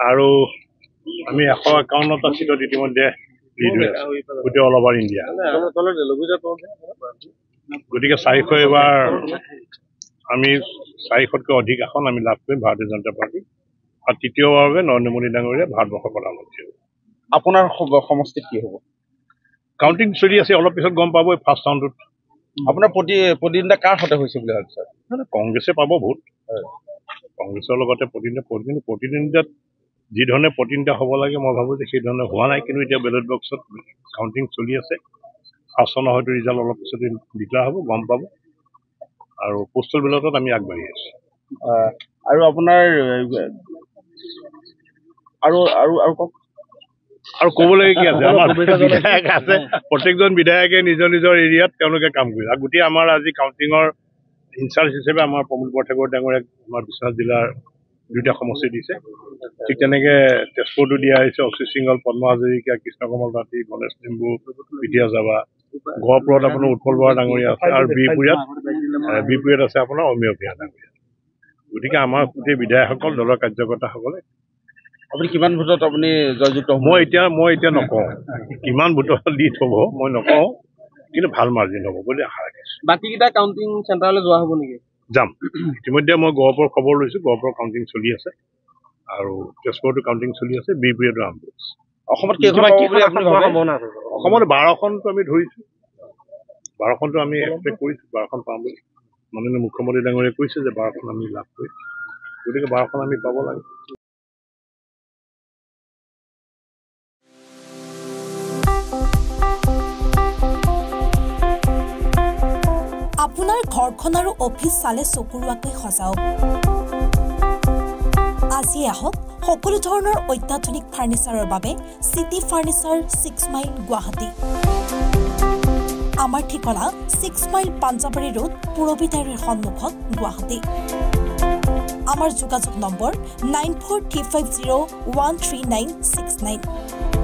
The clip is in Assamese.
আৰু আমি 151টা সিটত ইতিমধ্যে লিড হৈ আছো গোটেই অল অভাৰ ইণ্ডিয়া গতিকে 400 এবাৰ আমি 400তকৈ অধিক আসন আমি লাভ কৰিম ভাৰতীয় জনতা পাৰ্টি আৰু তৃতীয়বাৰৰ বাবে নৰেন্দ্ৰ মোদী ডাঙৰীয়া ভাৰতবৰ্ষৰ প্ৰধানমন্ত্ৰী হ'ব আপোনাৰ সমষ্টিত কি হ'ব কাউণ্টিং চলি আছে অলপ পিছত গম পাব ফাৰ্ষ্ট ৰাউণ্ডত আপোনাৰ প্ৰতিদ্বন্দ্বিতা কাৰ সৈতে হৈছে বুলি ভাবিছে কংগ্ৰেছে পাব ভোট কংগ্ৰেছৰ লগতে প্ৰতিদ্বন্দ্বিতাত যি ধৰণে প্ৰতিদ্বন্দ্বিতা হ'ব লাগে মই ভাবোঁ যে সেই ধৰণে হোৱা নাই কিন্তু এতিয়া বেলট বক্সত কাউণ্টিং চলি আছে ফাৰ্ষ্টনৰ হয়তো ৰিজাল্ট অলপ পিছতে ডিক্লেয়াৰ হ'ব গম পাব আৰু পোষ্টেল বেলটত আমি আগবাঢ়ি আছোঁ আৰু আপোনাৰ আৰু ক'বলগীয়া কি আছে আমাৰ বিধায়ক আছে প্ৰত্যেকজন বিধায়কে নিজৰ নিজৰ এৰিয়াত তেওঁলোকে কাম কৰিছে আৰু গোটেই আমাৰ আজি কাউণ্টিঙৰ ইনচাৰ্জ হিচাপে আমাৰ প্ৰমোদ বৰঠাকুৰ ডাঙৰীয়াক আমাৰ বিশ্বনাথ জিলাৰ 2টা সমষ্টি দিছে ঠিক তেনেকৈ তেজপুৰতো দিয়া হৈছে অক্ষিত সিংহল পদ্ম হাজৰিকা কৃষ্ণ কমল তাঁতী গণেশ লিম্বু বিদ্যা যাবা গহপুৰত আপোনাৰ উৎপল বৰা ডাঙৰীয়া আছে আৰু বিপুৰীয়াত আছে আপোনাৰ অমীয় ভূঞা ডাঙৰীয়া গতিকে আমাৰ গোটেই বিধায়কসকল দলৰ কাৰ্যকৰ্তাসকলে আপুনি কিমান ভোটত আপুনি জয়যুক্ত হ'ব মই এতিয়া নকওঁ কিমান ভোটত লিড হ'ব মই নকওঁ কিন্তু ভাল মাৰ্জিন হ'ব বুলি আশা ৰাখিছোঁ বাকীকেইটা কাউণ্টিং চেণ্টাৰলৈ যোৱা হ'ব নেকি যাম ইতিমধ্যে মই গহপুৰৰ খবৰ লৈছোঁ গহপুৰৰ কাউণ্টিং চলি আছে আৰু তেজপুৰতো কাউণ্টিং চলি আছে বিপুৰীয়াতো আৰম্ভ হৈছে অসমত কেইখন অসমত 12খনটো আমি ধৰিছোঁ 12খনটো আমি এক্সপেক্ট কৰিছোঁ 12খন পাম বুলি মাননীয় মুখ্যমন্ত্ৰী ডাঙৰীয়াই কৈছে যে 12খন আমি লাভ কৰিম গতিকে 12খন আমি পাব লাগে আপোনাৰ ঘৰখন আৰু অফিচ চালে চকুৰুৱাকৈ সজাওক আজি আহক সকলো ধৰণৰ অত্যাধুনিক ফাৰ্নিচাৰৰ বাবে সিটি ফাৰ্নিচাৰ 6 মাইল গুৱাহাটী আমাৰ ঠিকনা 6 মাইল পাঞ্জাবাৰী ৰোড পুৰবিদাৰীৰ সন্মুখত গুৱাহাটী আমাৰ যোগাযোগ নম্বৰ 9435013969